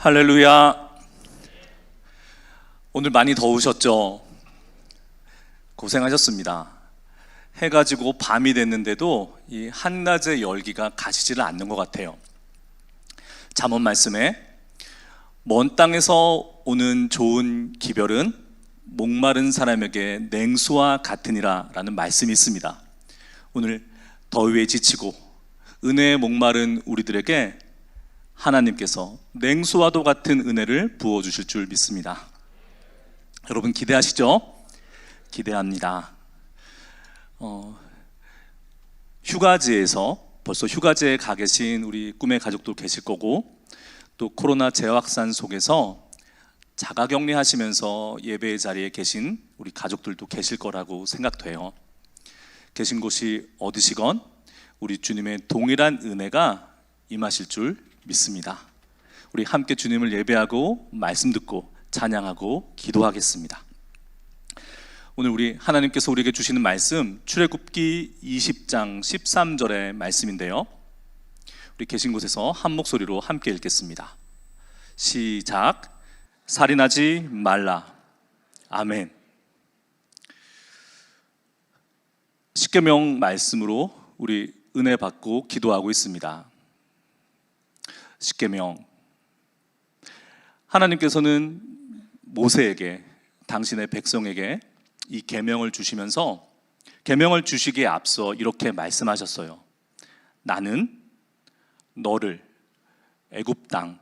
할렐루야. 오늘 많이 더우셨죠? 고생하셨습니다. 해가 지고 밤이 됐는데도 이 한낮의 열기가 가시지를 않는 것 같아요. 잠언 말씀에 먼 땅에서 오는 좋은 기별은 목마른 사람에게 냉수와 같으니라 라는 말씀이 있습니다. 오늘 더위에 지치고 은혜에 목마른 우리들에게 하나님께서 냉수와도 같은 은혜를 부어주실 줄 믿습니다. 여러분 기대하시죠? 기대합니다. 휴가지에서 벌써 휴가지에 가 계신 우리 꿈의 가족도 계실 거고, 또 코로나 재확산 속에서 자가격리 하시면서 예배의 자리에 계신 우리 가족들도 계실 거라고 생각돼요. 계신 곳이 어디시건 우리 주님의 동일한 은혜가 임하실 줄 믿습니다. 우리 함께 주님을 예배하고 말씀 듣고 찬양하고 기도하겠습니다. 오늘 우리 하나님께서 우리에게 주시는 말씀 출애굽기 20장 13절의 말씀인데요, 우리 계신 곳에서 한 목소리로 함께 읽겠습니다. 시작. 살인하지 말라. 아멘. 십계명 말씀으로 우리 은혜 받고 기도하고 있습니다. 십계명, 하나님께서는 모세에게, 당신의 백성에게 이 계명을 주시면서 계명을 주시기에 앞서 이렇게 말씀하셨어요. 나는 너를 애굽 땅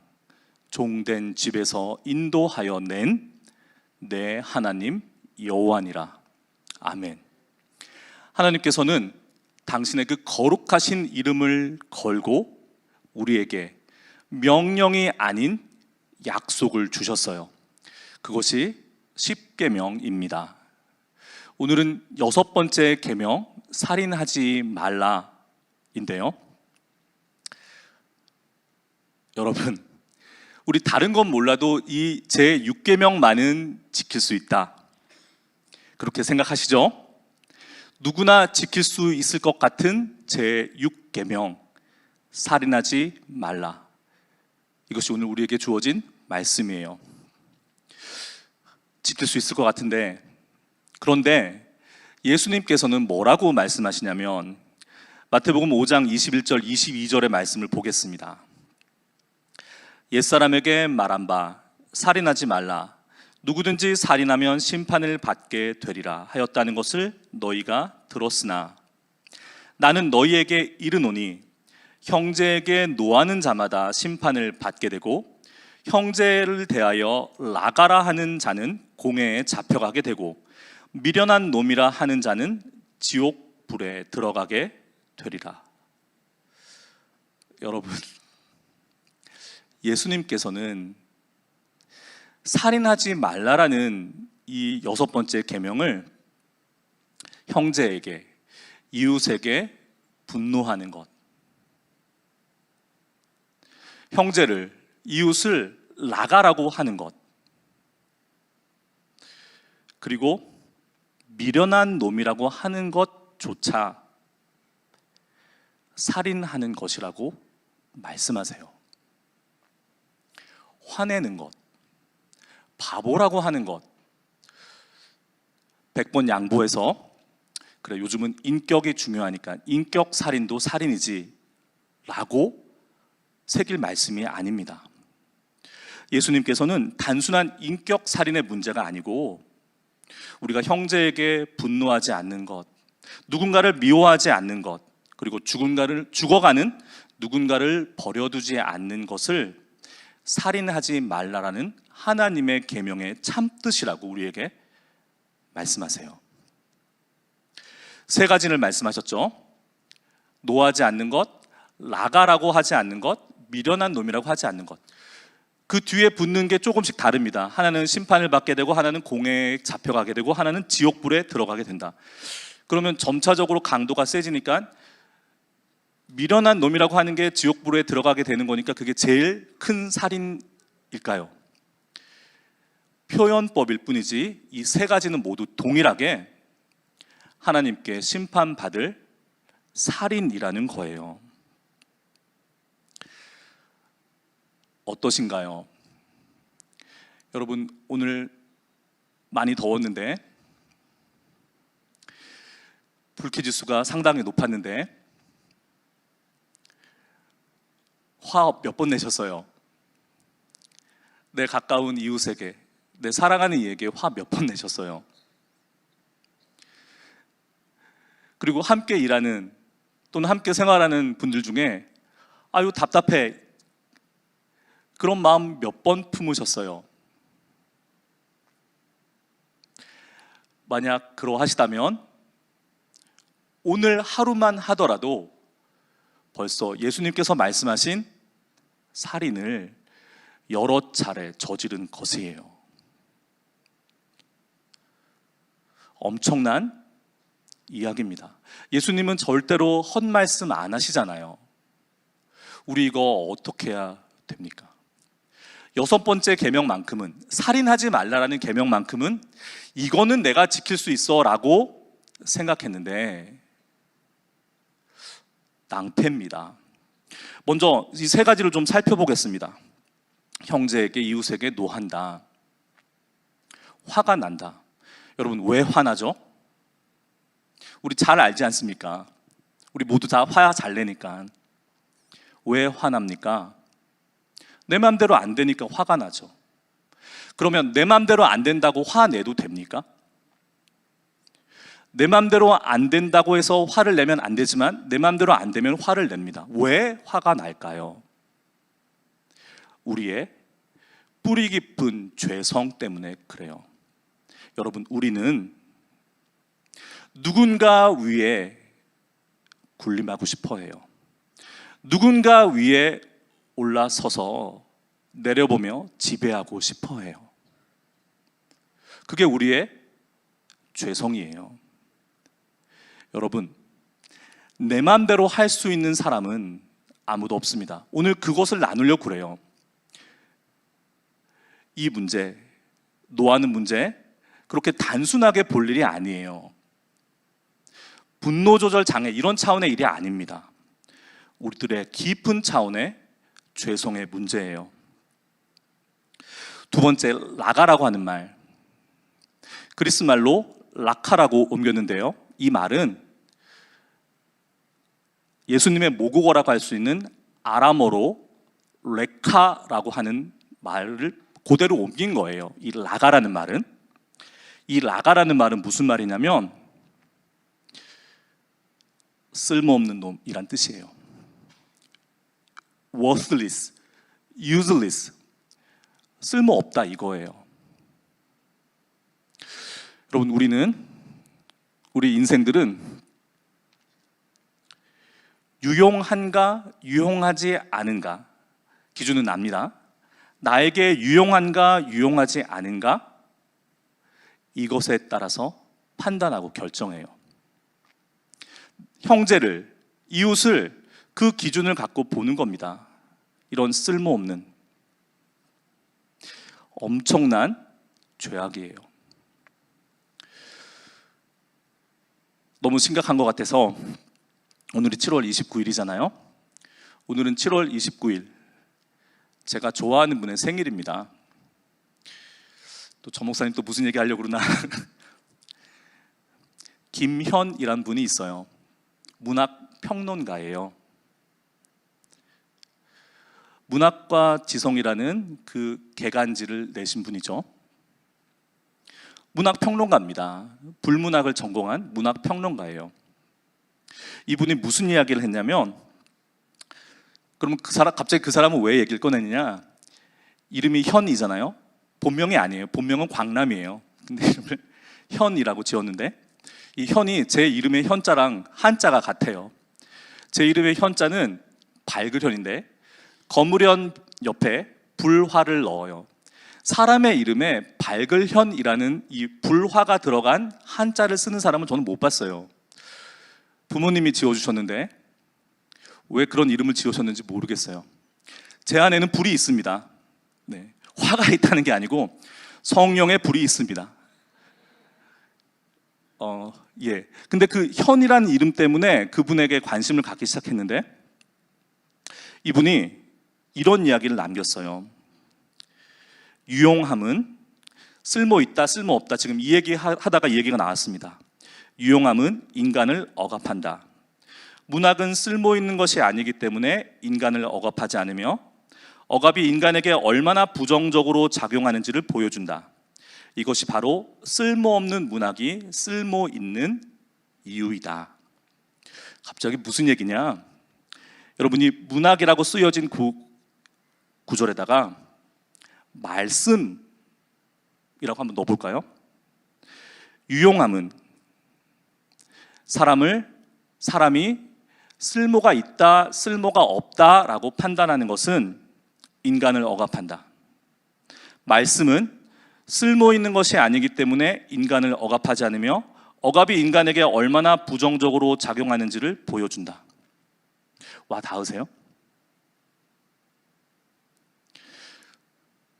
종된 집에서 인도하여 낸 내 하나님 여호와니라. 아멘. 하나님께서는 당신의 그 거룩하신 이름을 걸고 우리에게 명령이 아닌 약속을 주셨어요. 그것이 십계명입니다. 오늘은 6번째 계명, 살인하지 말라인데요, 여러분, 우리 다른 건 몰라도 이 제 6계명만은 지킬 수 있다, 그렇게 생각하시죠? 누구나 지킬 수 있을 것 같은 제 6계명, 살인하지 말라, 이것이 오늘 우리에게 주어진 말씀이에요. 지킬 수 있을 것 같은데, 그런데 예수님께서는 뭐라고 말씀하시냐면 마태복음 5장 21절 22절의 말씀을 보겠습니다. 옛사람에게 말한 바 살인하지 말라. 누구든지 살인하면 심판을 받게 되리라 하였다는 것을 너희가 들었으나 나는 너희에게 이르노니 형제에게 노하는 자마다 심판을 받게 되고 형제를 대하여 라가라 하는 자는 공회에 잡혀가게 되고 미련한 놈이라 하는 자는 지옥 불에 들어가게 되리라. 여러분, 예수님께서는 살인하지 말라라는 이 6번째 계명을 형제에게, 이웃에게 분노하는 것, 형제를, 이웃을 라가라고 하는 것, 그리고 미련한 놈이라고 하는 것조차 살인하는 것이라고 말씀하세요. 화내는 것, 바보라고 하는 것, 100번 양보해서 그래 요즘은 인격이 중요하니까 인격 살인도 살인이지 라고 새길 말씀이 아닙니다. 예수님께서는 단순한 인격 살인의 문제가 아니고 우리가 형제에게 분노하지 않는 것, 누군가를 미워하지 않는 것, 그리고 죽어가는 누군가를 버려두지 않는 것을 살인하지 말라라는 하나님의 계명의 참뜻이라고 우리에게 말씀하세요. 3가지를 말씀하셨죠. 노하지 않는 것, 라가라고 하지 않는 것, 미련한 놈이라고 하지 않는 것. 그 뒤에 붙는 게 조금씩 다릅니다. 하나는 심판을 받게 되고, 하나는 공회에 잡혀가게 되고, 하나는 지옥불에 들어가게 된다. 그러면 점차적으로 강도가 세지니까 미련한 놈이라고 하는 게 지옥불에 들어가게 되는 거니까 그게 제일 큰 살인일까요? 표현법일 뿐이지 이 3가지는 모두 동일하게 하나님께 심판받을 살인이라는 거예요. 어떠신가요? 여러분, 오늘 많이 더웠는데 불쾌지수가 상당히 높았는데 화 몇 번 내셨어요? 내 가까운 이웃에게, 내 사랑하는 이에게 화 몇 번 내셨어요? 그리고 함께 일하는 또는 함께 생활하는 분들 중에 아유 답답해, 그런 마음 몇 번 품으셨어요? 만약 그러하시다면 오늘 하루만 하더라도 벌써 예수님께서 말씀하신 살인을 여러 차례 저지른 것이에요. 엄청난 이야기입니다. 예수님은 절대로 헛말씀 안 하시잖아요. 우리 이거 어떻게 해야 됩니까? 6번째 계명만큼은, 살인하지 말라라는 계명만큼은 이거는 내가 지킬 수 있어 라고 생각했는데 낭패입니다. 먼저 이 세 가지를 좀 살펴보겠습니다. 형제에게, 이웃에게 노한다, 화가 난다. 여러분, 왜 화나죠? 우리 잘 알지 않습니까? 우리 모두 다 화 잘 내니까. 왜 화납니까? 내 맘대로 안 되니까 화가 나죠. 그러면 내 맘대로 안 된다고 화내도 됩니까? 내 맘대로 안 된다고 해서 화를 내면 안 되지만 내 맘대로 안 되면 화를 냅니다. 왜 화가 날까요? 우리의 뿌리 깊은 죄성 때문에 그래요. 여러분, 우리는 누군가 위에 군림하고 싶어 해요. 누군가 위에 올라서서 내려보며 지배하고 싶어 해요. 그게 우리의 죄성이에요. 여러분, 내 마음대로 할 수 있는 사람은 아무도 없습니다. 오늘 그것을 나누려고 그래요. 이 문제, 노하는 문제, 그렇게 단순하게 볼 일이 아니에요. 분노 조절 장애, 이런 차원의 일이 아닙니다. 우리들의 깊은 차원의 죄성의 문제예요. 두 번째, 라가라고 하는 말, 그리스 말로 라카라고 옮겼는데요. 이 말은 예수님의 모국어라고 할 수 있는 아람어로 레카라고 하는 말을 그대로 옮긴 거예요. 이 라가라는 말은. 이 라가라는 말은 무슨 말이냐면 쓸모없는 놈이란 뜻이에요. worthless, useless, 쓸모없다 이거예요. 여러분, 우리 인생들은 유용한가 유용하지 않은가 기준은 납니다. 나에게 유용한가 유용하지 않은가, 이것에 따라서 판단하고 결정해요. 형제를, 이웃을 그 기준을 갖고 보는 겁니다. 이런 쓸모없는 엄청난 죄악이에요. 너무 심각한 것 같아서 오늘이 7월 29일이잖아요. 오늘은 7월 29일, 제가 좋아하는 분의 생일입니다. 또 저 목사님 또 무슨 얘기 하려고 그러나 김현이란 분이 있어요. 문학평론가예요. 문학과 지성이라는 그 개간지를 내신 분이죠. 문학평론가입니다. 불문학을 전공한 문학평론가예요. 이분이 무슨 이야기를 했냐면, 그러면 갑자기 그 사람은 왜 얘기를 꺼내느냐? 이름이 현이잖아요. 본명이 아니에요. 본명은 광남이에요. 근데 이름을 현이라고 지었는데, 이 현이 제 이름의 현자랑 한자가 같아요. 제 이름의 현자는 발그현인데 거무련 옆에 불화를 넣어요. 사람의 이름에 발글현이라는 이 불화가 들어간 한자를 쓰는 사람은 저는 못 봤어요. 부모님이 지어주셨는데 왜 그런 이름을 지으셨는지 모르겠어요. 제 안에는 불이 있습니다. 네, 화가 있다는 게 아니고 성령의 불이 있습니다. 근데 그 현이라는 이름 때문에 그분에게 관심을 갖기 시작했는데, 이분이 이런 이야기를 남겼어요. 유용함은 쓸모 있다, 쓸모 없다. 지금 이 얘기 하다가 이 얘기가 나왔습니다. 유용함은 인간을 억압한다. 문학은 쓸모 있는 것이 아니기 때문에 인간을 억압하지 않으며 억압이 인간에게 얼마나 부정적으로 작용하는지를 보여준다. 이것이 바로 쓸모없는 문학이 쓸모 있는 이유이다. 갑자기 무슨 얘기냐? 여러분이 문학이라고 쓰여진 구절에다가 말씀이라고 한번 넣어볼까요? 유용함은 사람이 쓸모가 있다, 쓸모가 없다라고 판단하는 것은 인간을 억압한다. 말씀은 쓸모 있는 것이 아니기 때문에 인간을 억압하지 않으며 억압이 인간에게 얼마나 부정적으로 작용하는지를 보여준다. 와, 닿으세요?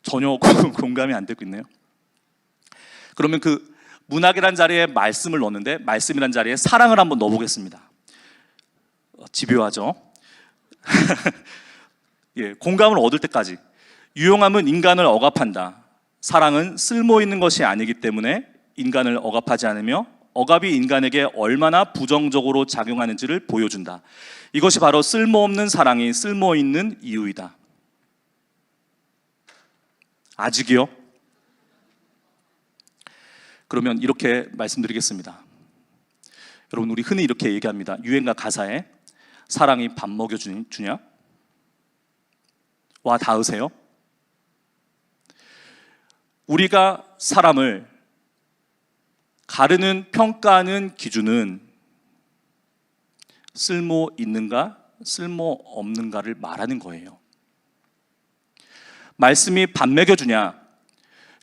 전혀 공감이 안 되고 있네요. 그러면 그 문학이란 자리에 말씀을 넣었는데 말씀이란 자리에 사랑을 한번 넣어보겠습니다. 집요하죠? 예, 공감을 얻을 때까지. 유용함은 인간을 억압한다. 사랑은 쓸모 있는 것이 아니기 때문에 인간을 억압하지 않으며 억압이 인간에게 얼마나 부정적으로 작용하는지를 보여준다. 이것이 바로 쓸모없는 사랑이 쓸모 있는 이유이다. 아직이요? 그러면 이렇게 말씀드리겠습니다. 여러분, 우리 흔히 이렇게 얘기합니다. 유행가 가사에 사랑이 밥 먹여주냐? 와, 닿으세요? 우리가 사람을 가르는, 평가하는 기준은 쓸모 있는가, 쓸모 없는가를 말하는 거예요. 말씀이 밥 먹여주냐?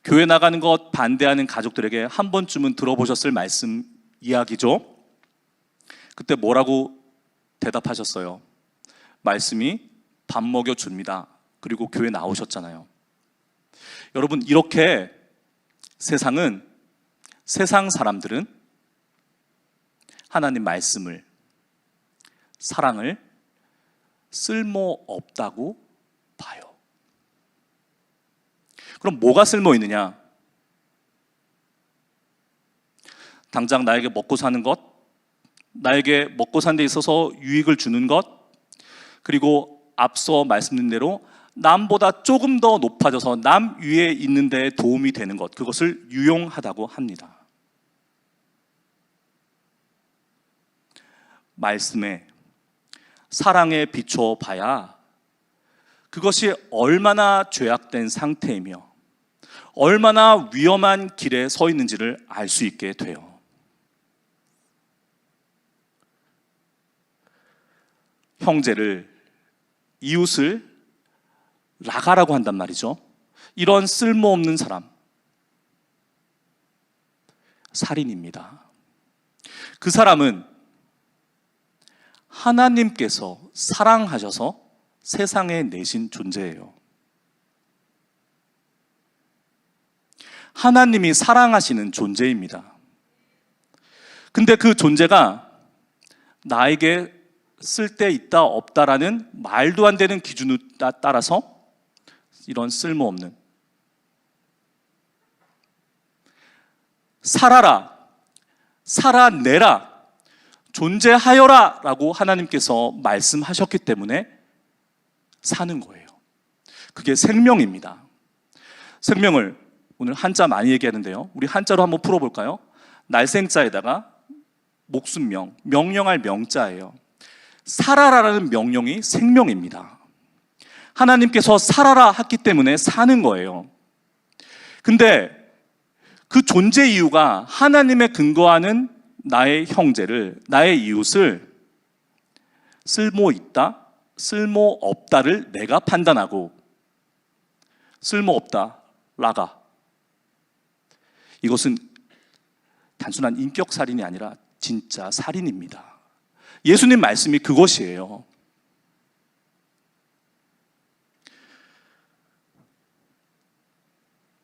교회 나가는 것 반대하는 가족들에게 한 번쯤은 들어보셨을 말씀 이야기죠. 그때 뭐라고 대답하셨어요? 말씀이 밥 먹여줍니다. 그리고 교회 나오셨잖아요. 여러분, 이렇게 세상 사람들은 하나님 말씀을, 사랑을 쓸모없다고 봐요. 그럼 뭐가 쓸모 있느냐? 당장 나에게 먹고 사는 것, 나에게 먹고 사는 데 있어서 유익을 주는 것, 그리고 앞서 말씀드린 대로 남보다 조금 더 높아져서 남 위에 있는 데 도움이 되는 것, 그것을 유용하다고 합니다. 말씀에, 사랑에 비춰 봐야 그것이 얼마나 죄악된 상태이며 얼마나 위험한 길에 서 있는지를 알 수 있게 돼요. 형제를, 이웃을 라가라고 한단 말이죠. 이런 쓸모없는 사람, 살인입니다. 그 사람은 하나님께서 사랑하셔서 세상에 내신 존재예요. 하나님이 사랑하시는 존재입니다. 근데 그 존재가 나에게 쓸데 있다 없다라는 말도 안 되는 기준에 따라서 이런 쓸모없는, 살아라, 살아내라, 존재하여라 라고 하나님께서 말씀하셨기 때문에 사는 거예요. 그게 생명입니다. 생명을 오늘 한자 많이 얘기하는데요, 우리 한자로 한번 풀어볼까요? 날생자에다가 목숨명, 명령할 명자예요. 살아라라는 명령이 생명입니다. 하나님께서 살아라 했기 때문에 사는 거예요. 근데 그 존재 이유가 하나님에 근거하는 나의 형제를, 나의 이웃을 쓸모 있다, 쓸모 없다를 내가 판단하고, 쓸모 없다, 라가. 이것은 단순한 인격 살인이 아니라 진짜 살인입니다. 예수님 말씀이 그것이에요.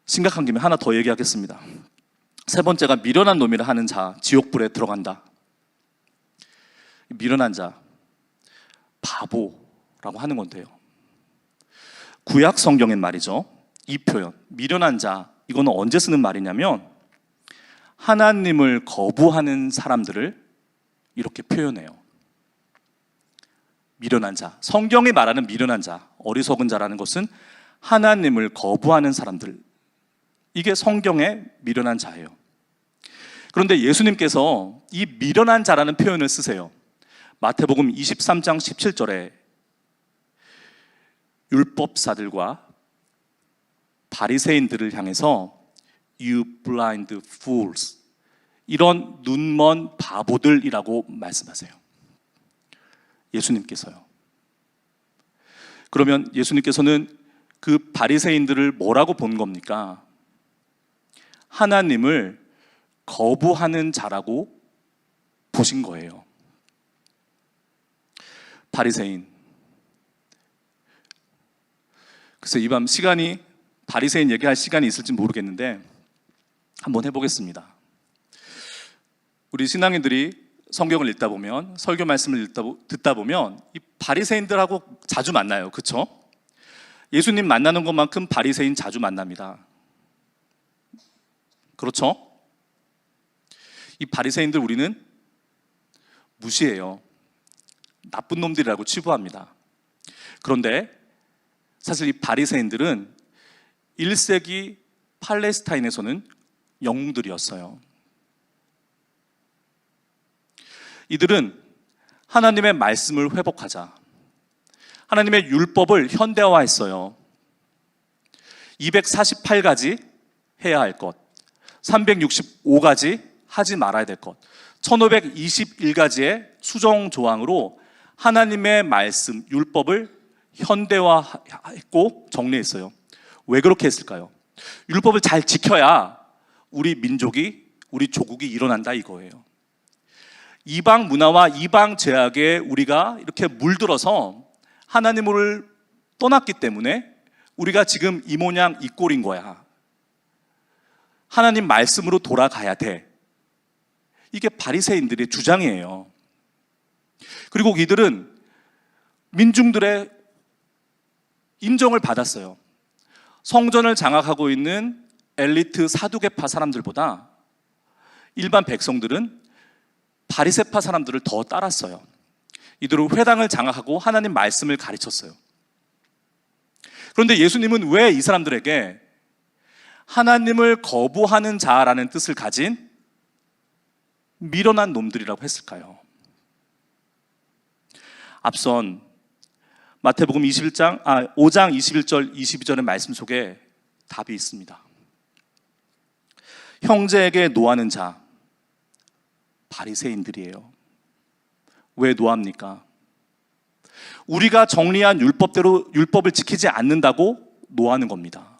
심각한 김에 하나 더 얘기하겠습니다. 세 번째가 미련한 놈이라 하는 자, 지옥불에 들어간다. 미련한 자, 바보라고 하는 건데요, 구약 성경엔 말이죠, 이 표현, 미련한 자, 이거는 언제 쓰는 말이냐면 하나님을 거부하는 사람들을 이렇게 표현해요. 미련한 자, 성경이 말하는 미련한 자, 어리석은 자라는 것은 하나님을 거부하는 사람들, 이게 성경의 미련한 자예요. 그런데 예수님께서 이 미련한 자라는 표현을 쓰세요. 마태복음 23장 17절에 율법사들과 바리새인들을 향해서 You blind fools, 이런 눈먼 바보들이라고 말씀하세요. 예수님께서요. 그러면 예수님께서는 그 바리새인들을 뭐라고 본 겁니까? 하나님을 거부하는 자라고 보신 거예요. 바리새인. 그래서 이 밤 시간이 바리새인 얘기할 시간이 있을지 모르겠는데 한번 해보겠습니다. 우리 신앙인들이 성경을 읽다 보면, 설교 말씀을 듣다 보면 이 바리새인들하고 자주 만나요. 그렇죠? 예수님 만나는 것만큼 바리새인 자주 만납니다. 그렇죠? 이 바리새인들 우리는 무시해요. 나쁜 놈들이라고 치부합니다. 그런데 사실 이 바리새인들은 1세기 팔레스타인에서는 영웅들이었어요. 이들은 하나님의 말씀을 회복하자, 하나님의 율법을 현대화했어요. 248가지 해야 할 것, 365가지 하지 말아야 될 것, 1521가지의 수정 조항으로 하나님의 말씀, 율법을 현대화했고 정리했어요. 왜 그렇게 했을까요? 율법을 잘 지켜야 우리 민족이, 우리 조국이 일어난다 이거예요. 이방 문화와 이방 제약에 우리가 이렇게 물들어서 하나님을 떠났기 때문에 우리가 지금 이 모양 이 꼴인 거야. 하나님 말씀으로 돌아가야 돼. 이게 바리새인들의 주장이에요. 그리고 이들은 민중들의 인정을 받았어요. 성전을 장악하고 있는 엘리트 사두개파 사람들보다 일반 백성들은 바리새파 사람들을 더 따랐어요. 이들은 회당을 장악하고 하나님 말씀을 가르쳤어요. 그런데 예수님은 왜 이 사람들에게 하나님을 거부하는 자라는 뜻을 가진 미련한 놈들이라고 했을까요? 앞선 마태복음 5장 21절 22절의 말씀 속에 답이 있습니다. 형제에게 노하는 자, 바리새인들이에요. 왜 노합니까? 우리가 정리한 율법대로 율법을 지키지 않는다고 노하는 겁니다.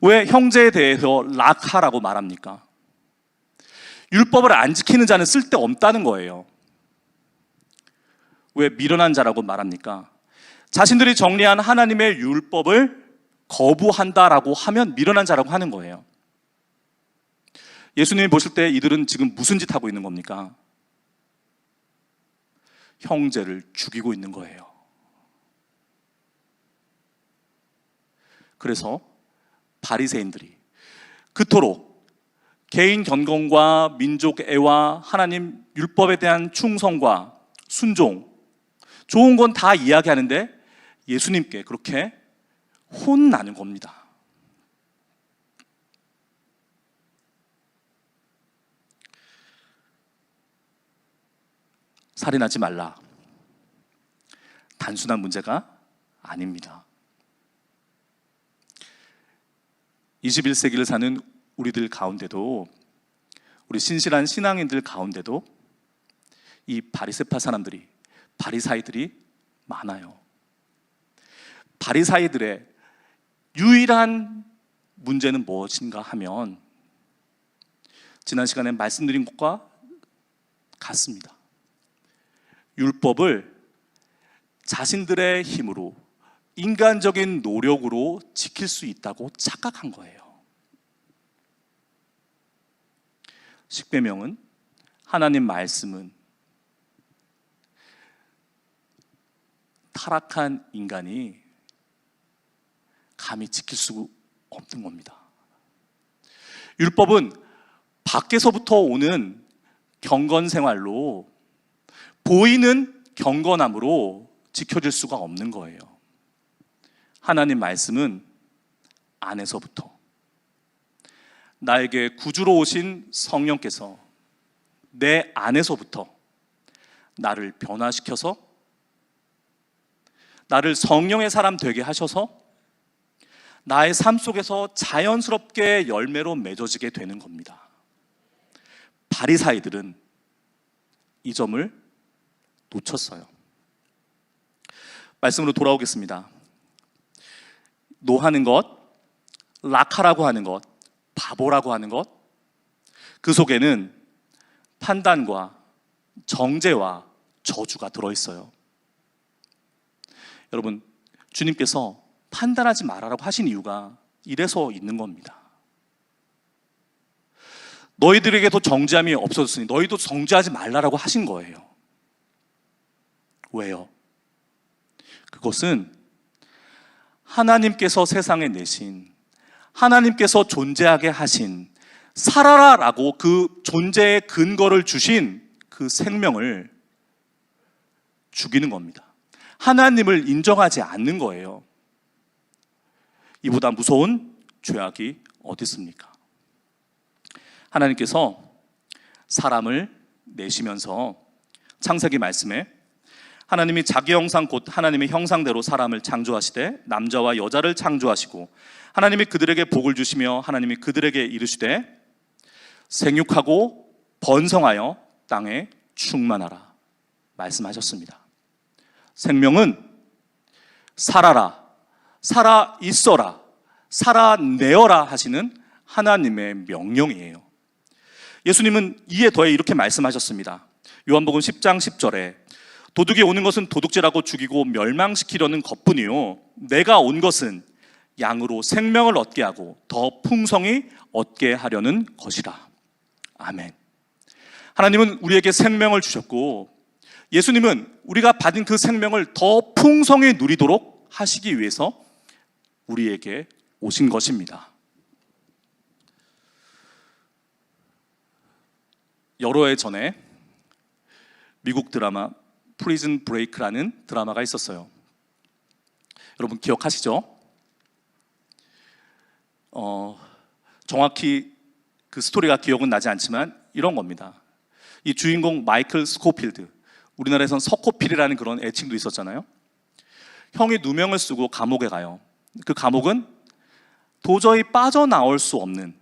왜 형제에 대해서 락하라고 말합니까? 율법을 안 지키는 자는 쓸데없다는 거예요. 왜 미련한 자라고 말합니까? 자신들이 정리한 하나님의 율법을 거부한다라고 하면 미련한 자라고 하는 거예요. 예수님이 보실 때 이들은 지금 무슨 짓 하고 있는 겁니까? 형제를 죽이고 있는 거예요. 그래서 바리새인들이 그토록 개인 견공과 민족 애와 하나님 율법에 대한 충성과 순종, 좋은 건 다 이야기하는데 예수님께 그렇게 혼나는 겁니다. 살인하지 말라. 단순한 문제가 아닙니다. 21세기를 사는 우리들 가운데도, 우리 신실한 신앙인들 가운데도 이 바리새파 사람들이, 바리사이들이 많아요. 바리사이들의 유일한 문제는 무엇인가 하면 지난 시간에 말씀드린 것과 같습니다. 율법을 자신들의 힘으로, 인간적인 노력으로 지킬 수 있다고 착각한 거예요. 십계명은, 하나님 말씀은 타락한 인간이 감히 지킬 수 없는 겁니다. 율법은 밖에서부터 오는 경건 생활로, 보이는 경건함으로 지켜질 수가 없는 거예요. 하나님 말씀은 안에서부터, 나에게 구주로 오신 성령께서 내 안에서부터 나를 변화시켜서, 나를 성령의 사람 되게 하셔서 나의 삶 속에서 자연스럽게 열매로 맺어지게 되는 겁니다. 바리사이들은 이 점을 놓쳤어요. 말씀으로 돌아오겠습니다. 노하는 것, 락하라고 하는 것, 바보라고 하는 것, 그 속에는 판단과 정죄와 저주가 들어있어요. 여러분, 주님께서 판단하지 말아라고 하신 이유가 이래서 있는 겁니다. 너희들에게도 정죄함이 없어졌으니 너희도 정죄하지 말라라고 하신 거예요. 왜요? 그것은 하나님께서 세상에 내신, 하나님께서 존재하게 하신, 살아라라고 그 존재의 근거를 주신 그 생명을 죽이는 겁니다. 하나님을 인정하지 않는 거예요. 이보다 무서운 죄악이 어디 있습니까? 하나님께서 사람을 내시면서 창세기 말씀에 하나님이 자기 형상 곧 하나님의 형상대로 사람을 창조하시되 남자와 여자를 창조하시고 하나님이 그들에게 복을 주시며 하나님이 그들에게 이르시되 생육하고 번성하여 땅에 충만하라 말씀하셨습니다. 생명은 살아라, 살아 있어라, 살아내어라 하시는 하나님의 명령이에요. 예수님은 이에 더해 이렇게 말씀하셨습니다. 요한복음 10장 10절에 도둑이 오는 것은 도둑질하고 죽이고 멸망시키려는 것뿐이요 내가 온 것은 양으로 생명을 얻게 하고 더 풍성히 얻게 하려는 것이라. 아멘. 하나님은 우리에게 생명을 주셨고 예수님은 우리가 받은 그 생명을 더 풍성히 누리도록 하시기 위해서 우리에게 오신 것입니다. 여러 해 전에 미국 드라마 프리즌 브레이크라는 드라마가 있었어요. 여러분 기억하시죠? 정확히 그 스토리가 기억은 나지 않지만 이런 겁니다. 이 주인공 마이클 스코필드, 우리나라에선 서코필이라는 그런 애칭도 있었잖아요. 형이 누명을 쓰고 감옥에 가요. 그 감옥은 도저히 빠져나올 수 없는,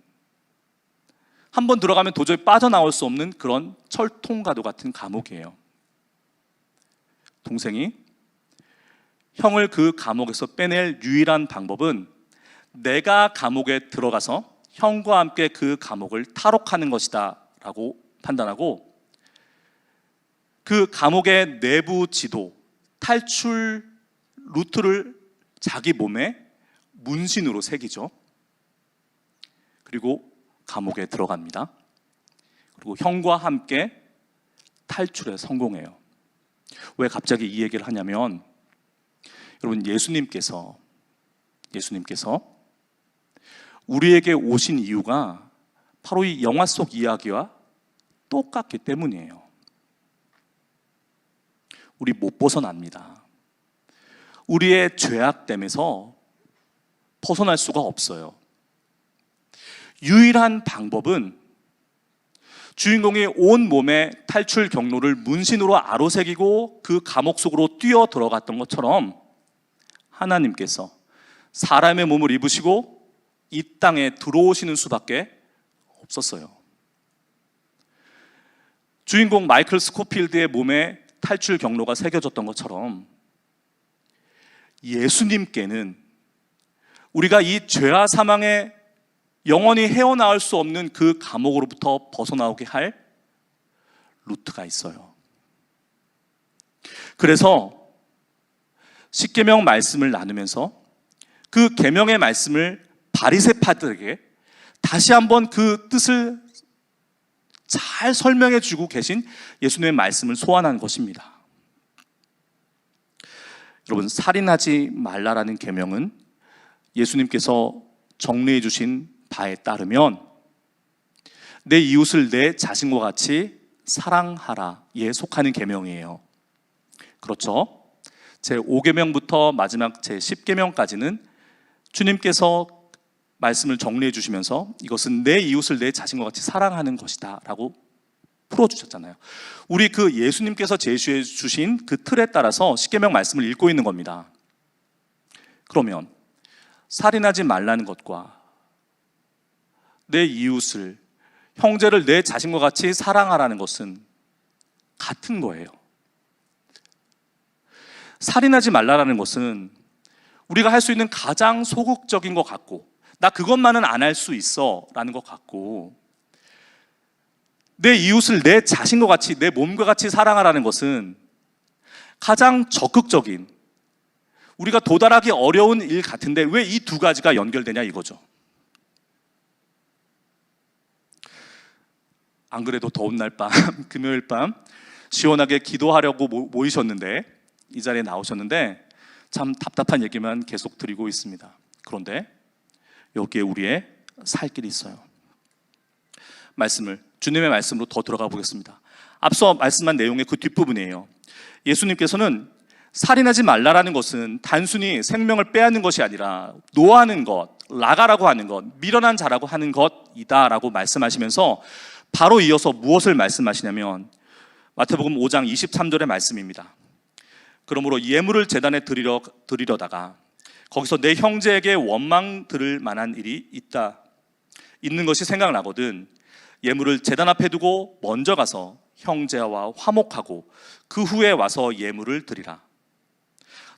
한번 들어가면 도저히 빠져나올 수 없는 그런 철통가도 같은 감옥이에요. 동생이 형을 그 감옥에서 빼낼 유일한 방법은 내가 감옥에 들어가서 형과 함께 그 감옥을 탈옥하는 것이다 라고 판단하고 그 감옥의 내부 지도, 탈출 루트를 자기 몸에 문신으로 새기죠. 그리고 감옥에 들어갑니다. 그리고 형과 함께 탈출에 성공해요. 왜 갑자기 이 얘기를 하냐면 여러분 예수님께서 우리에게 오신 이유가 바로 이 영화 속 이야기와 똑같기 때문이에요. 우리 못 벗어납니다. 우리의 죄악됨에서 벗어날 수가 없어요. 유일한 방법은 주인공이 온 몸에 탈출 경로를 문신으로 아로새기고 그 감옥 속으로 뛰어 들어갔던 것처럼 하나님께서 사람의 몸을 입으시고 이 땅에 들어오시는 수밖에 없었어요. 주인공 마이클 스코필드의 몸에 탈출 경로가 새겨졌던 것처럼 예수님께는 우리가 이 죄와 사망에 영원히 헤어나올 수 없는 그 감옥으로부터 벗어나오게 할 루트가 있어요. 그래서 십계명 말씀을 나누면서 그 계명의 말씀을 바리새파들에게 다시 한번 그 뜻을 잘 설명해 주고 계신 예수님의 말씀을 소환한 것입니다. 여러분, 살인하지 말라라는 계명은 예수님께서 정리해 주신 바에 따르면 내 이웃을 내 자신과 같이 사랑하라에 속하는 계명이에요. 그렇죠? 제 5계명부터 마지막 제 10계명까지는 주님께서 말씀을 정리해 주시면서 이것은 내 이웃을 내 자신과 같이 사랑하는 것이다 라고 풀어주셨잖아요. 우리 그 예수님께서 제시해 주신 그 틀에 따라서 10계명 말씀을 읽고 있는 겁니다. 그러면 살인하지 말라는 것과 내 이웃을, 형제를 내 자신과 같이 사랑하라는 것은 같은 거예요. 살인하지 말라는 것은 우리가 할 수 있는 가장 소극적인 것 같고, 나 그것만은 안 할 수 있어 라는 것 같고, 내 이웃을 내 자신과 같이, 내 몸과 같이 사랑하라는 것은 가장 적극적인, 우리가 도달하기 어려운 일 같은데 왜 이 두 가지가 연결되냐 이거죠. 안 그래도 더운 날 밤, 금요일 밤 시원하게 기도하려고 모이셨는데, 이 자리에 나오셨는데 참 답답한 얘기만 계속 드리고 있습니다. 그런데 여기에 우리의 살 길이 있어요. 주님의 말씀으로 더 들어가 보겠습니다. 앞서 말씀한 내용의 그 뒷부분이에요. 예수님께서는 살인하지 말라라는 것은 단순히 생명을 빼앗는 것이 아니라 노하는 것, 라가라고 하는 것, 미련한 자라고 하는 것이다 라고 말씀하시면서 바로 이어서 무엇을 말씀하시냐면 마태복음 5장 23절의 말씀입니다. 그러므로 예물을 제단에 드리려다가 거기서 내 형제에게 원망 들을 만한 일이 있는 것이 생각나거든 예물을 제단 앞에 두고 먼저 가서 형제와 화목하고 그 후에 와서 예물을 드리라.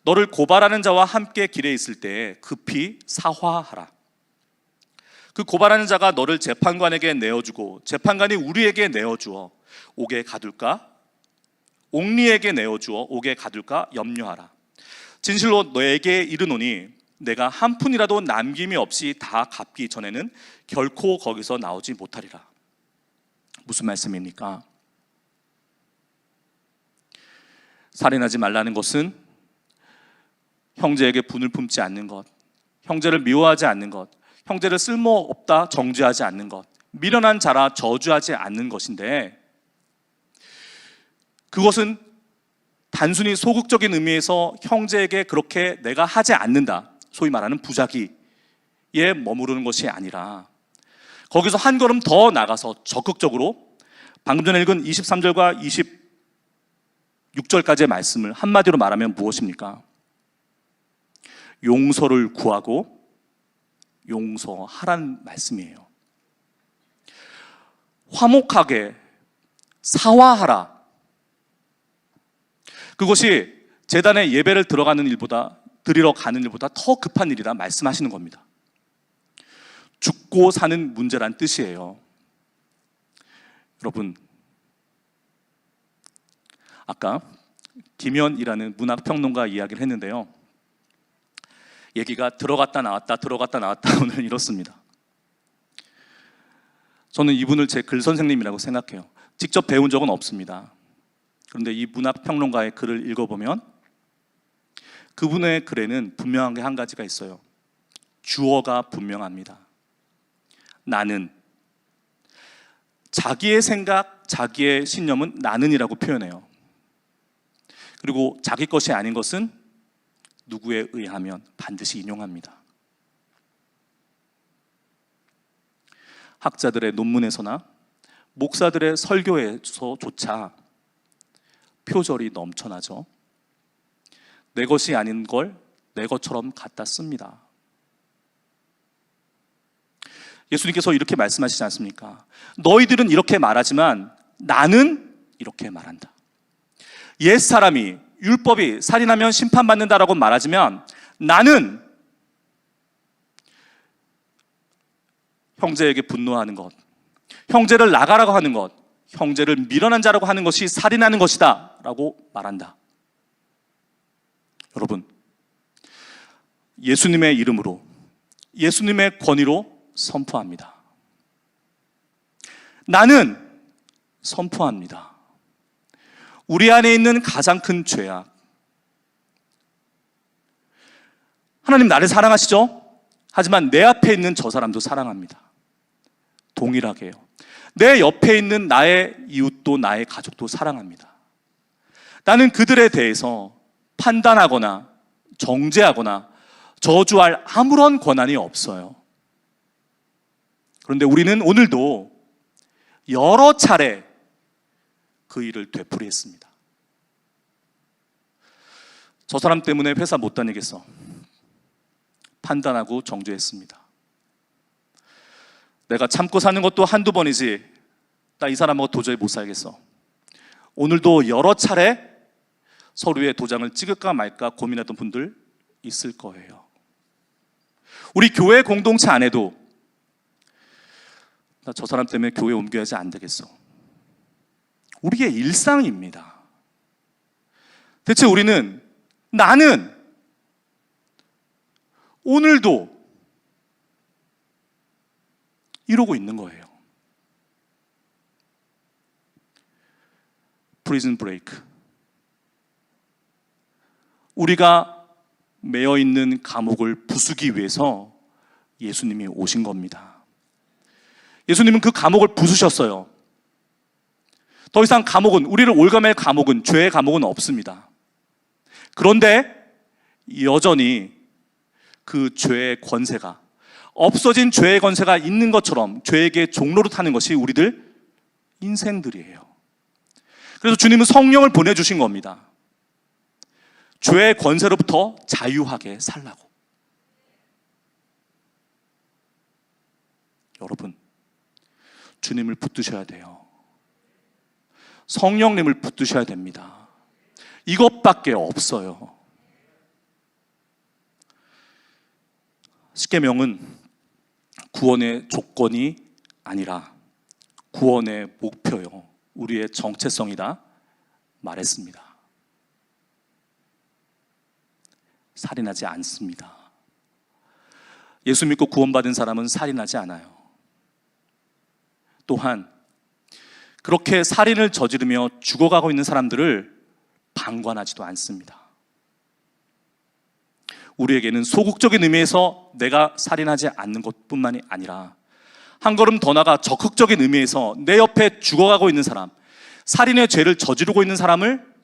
너를 고발하는 자와 함께 길에 있을 때 급히 사화하라. 그 고발하는 자가 너를 재판관에게 내어주고 재판관이 우리에게 내어주어 옥에 가둘까? 옥리에게 내어주어 옥에 가둘까 염려하라. 진실로 너에게 이르노니 내가 한 푼이라도 남김이 없이 다 갚기 전에는 결코 거기서 나오지 못하리라. 무슨 말씀입니까? 살인하지 말라는 것은 형제에게 분을 품지 않는 것, 형제를 미워하지 않는 것, 형제를 쓸모없다 정죄하지 않는 것, 미련한 자라 저주하지 않는 것인데, 그것은 단순히 소극적인 의미에서 형제에게 그렇게 내가 하지 않는다, 소위 말하는 부작위에 머무르는 것이 아니라 거기서 한 걸음 더 나가서 적극적으로 방금 전에 읽은 23절과 26절까지의 말씀을 한마디로 말하면 무엇입니까? 용서를 구하고 용서하라는 말씀이에요. 화목하게 사화하라. 그것이 제단에 예배를 드리러 가는 일보다 더 급한 일이라 말씀하시는 겁니다. 죽고 사는 문제란 뜻이에요. 여러분, 아까 김현이라는 문학평론가 이야기를 했는데요, 얘기가 들어갔다 나왔다 오늘 이렇습니다. 저는 이분을 제 글 선생님이라고 생각해요. 직접 배운 적은 없습니다. 그런데 이 문학평론가의 글을 읽어보면 그분의 글에는 분명한 게 한 가지가 있어요. 주어가 분명합니다. 나는. 자기의 생각, 자기의 신념은 나는이라고 표현해요. 그리고 자기 것이 아닌 것은 누구에 의하면 반드시 인용합니다. 학자들의 논문에서나 목사들의 설교에서조차 표절이 넘쳐나죠. 내 것이 아닌 걸 내 것처럼 갖다 씁니다. 예수님께서 이렇게 말씀하시지 않습니까? 너희들은 이렇게 말하지만 나는 이렇게 말한다. 옛사람이 율법이 살인하면 심판받는다라고 말하지만 나는 형제에게 분노하는 것, 형제를 나가라고 하는 것, 형제를 미련한 자라고 하는 것이 살인하는 것이다 라고 말한다. 여러분, 예수님의 이름으로, 예수님의 권위로 선포합니다. 나는 선포합니다. 우리 안에 있는 가장 큰 죄악, 하나님 나를 사랑하시죠? 하지만 내 앞에 있는 저 사람도 사랑합니다. 동일하게요. 내 옆에 있는 나의 이웃도 나의 가족도 사랑합니다. 나는 그들에 대해서 판단하거나 정죄하거나 저주할 아무런 권한이 없어요. 그런데 우리는 오늘도 여러 차례 그 일을 되풀이했습니다. 저 사람 때문에 회사 못 다니겠어. 판단하고 정죄했습니다. 내가 참고 사는 것도 한두 번이지 나 이 사람하고 도저히 못 살겠어. 오늘도 여러 차례 서류에 도장을 찍을까 말까 고민하던 분들 있을 거예요. 우리 교회 공동체 안에도 나 저 사람 때문에 교회 옮겨야지 안 되겠어. 우리의 일상입니다. 대체 나는 오늘도 이러고 있는 거예요. 프리즌 브레이크. 우리가 매여 있는 감옥을 부수기 위해서 예수님이 오신 겁니다. 예수님은 그 감옥을 부수셨어요. 더 이상 우리를 올가맬 감옥은, 죄의 감옥은 없습니다. 그런데 여전히 그 죄의 권세가, 없어진 죄의 권세가 있는 것처럼 죄에게 종로로 타는 것이 우리들 인생들이에요. 그래서 주님은 성령을 보내주신 겁니다. 죄의 권세로부터 자유하게 살라고. 여러분, 주님을 붙드셔야 돼요. 성령님을 붙드셔야 됩니다. 이것밖에 없어요. 십계명은 구원의 조건이 아니라 구원의 목표요, 우리의 정체성이다 말했습니다. 살인하지 않습니다. 예수 믿고 구원받은 사람은 살인하지 않아요. 또한 그렇게 살인을 저지르며 죽어가고 있는 사람들을 방관하지도 않습니다. 우리에게는 소극적인 의미에서 내가 살인하지 않는 것뿐만이 아니라 한 걸음 더 나아가 적극적인 의미에서 내 옆에 죽어가고 있는 사람, 살인의 죄를 저지르고 있는 사람을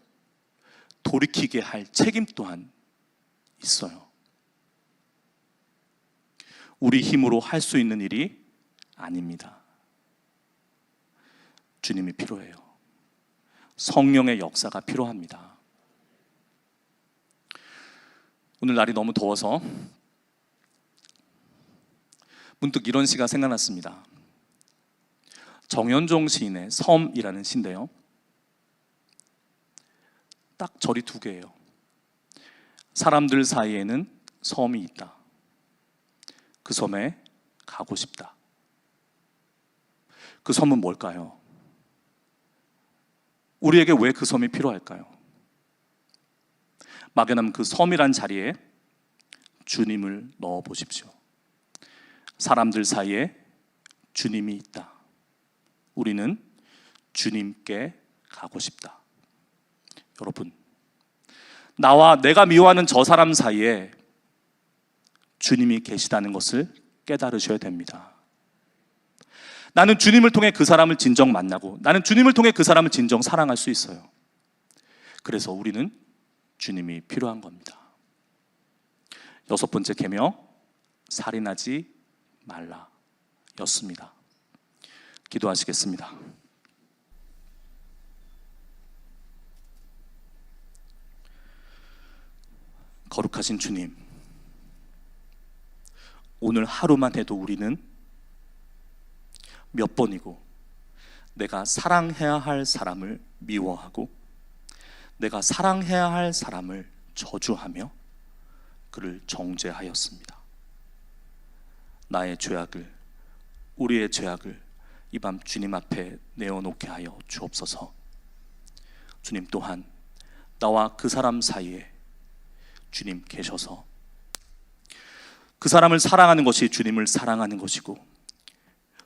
돌이키게 할 책임 또한 있어요. 우리 힘으로 할 수 있는 일이 아닙니다. 주님이 필요해요. 성령의 역사가 필요합니다. 오늘 날이 너무 더워서 문득 이런 시가 생각났습니다. 정현종 시인의 섬이라는 시인데요, 딱 절이 두 개예요. 사람들 사이에는 섬이 있다. 그 섬에 가고 싶다. 그 섬은 뭘까요? 우리에게 왜 그 섬이 필요할까요? 막연한 그 섬이란 자리에 주님을 넣어 보십시오. 사람들 사이에 주님이 있다. 우리는 주님께 가고 싶다. 여러분, 나와 내가 미워하는 저 사람 사이에 주님이 계시다는 것을 깨달으셔야 됩니다. 나는 주님을 통해 그 사람을 진정 만나고, 나는 주님을 통해 그 사람을 진정 사랑할 수 있어요. 그래서 우리는 주님이 필요한 겁니다. 6번째 계명, 살인하지 말라 였습니다. 기도하시겠습니다. 거룩하신 주님, 오늘 하루만 해도 우리는 몇 번이고 내가 사랑해야 할 사람을 미워하고 내가 사랑해야 할 사람을 저주하며 그를 정죄하였습니다. 나의 죄악을, 우리의 죄악을 이 밤 주님 앞에 내어놓게 하여 주옵소서. 주님 또한 나와 그 사람 사이에 주님 계셔서 그 사람을 사랑하는 것이 주님을 사랑하는 것이고,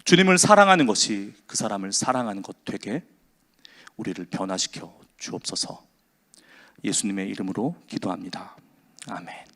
주님을 사랑하는 것이 그 사람을 사랑하는 것 되게 우리를 변화시켜 주옵소서. 예수님의 이름으로 기도합니다. 아멘.